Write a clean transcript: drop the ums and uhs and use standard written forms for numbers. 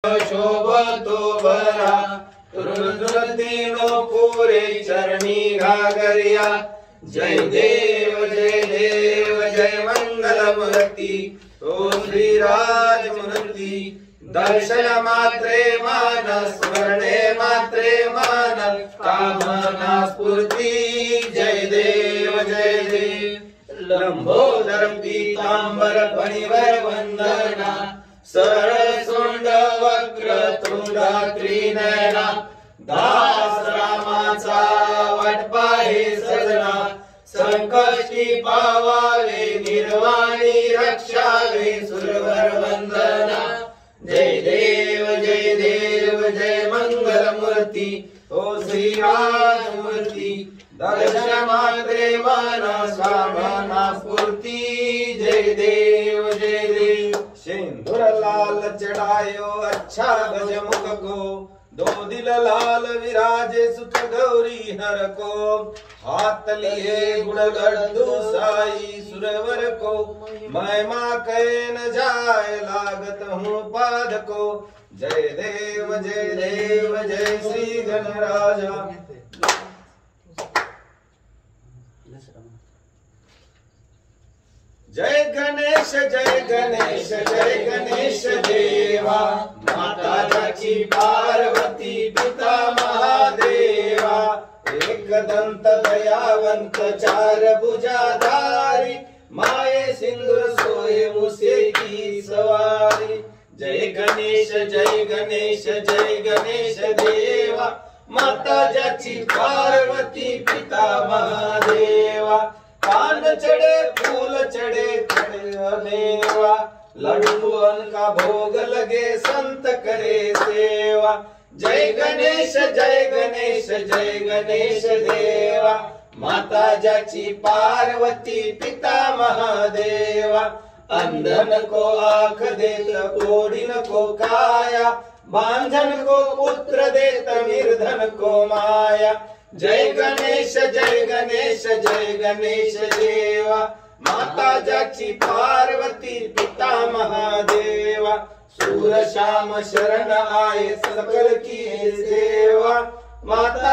शोभतो बरा तुरुतीनो पुरे चरणी घागरिया। जय देव जय मंगल मूर्ति ओ श्रीराज मूर्ति। दर्शन मात्रे मान स्मरणे मात्रे मान कामना स्फूर्ति। जय देव लंबोदर पीतांबर फणिवर वंदना। सरळ सोंड वक्र तुंडा त्रिनयना। दास रामाचा वाटपाहे सजना। संकष्टी पावावे निर्वाणी रक्षावे सुरवर वंदना। जय देव जय मंगल मूर्ति ओ श्रीराज मूर्ति। दर्शन मात्रे माना स्वामना स्फूर्ति। जय देव सिंदूर लाल चढ़ायो अच्छा गजमुख को। दो दिल लाल विराजे सुत गौरी हर को। हाथ लिए गुण गढ़ साई सुरवर को। मैं माँ कह न जाए लागत हूँ पाद को। जय देव जय श्री गणराजा। जय गणेश जय गणेश देवा। माता जाची पार्वती पिता महादेवा। एक दंत दयावंत चार भुजाधारी। माये सिंदूर सोये मुसे की सवारी। जय गणेश देवा। माता जाची पार्वती पिता महादेवा। पान चढ़े फूल चढ़े देवा। लड्डूअन का भोग लगे संत करे सेवा। जय गणेश देवा। माता जाची पार्वती पिता महादेवा। अंधन को आँख देत कोढ़िन को काया। बांझन को पुत्र देत निर्धन को माया। जय गणेश देवा। माता जाची पार्वती पिता महादेवा। सूर श्याम शरण आए सकल की सेवा। माता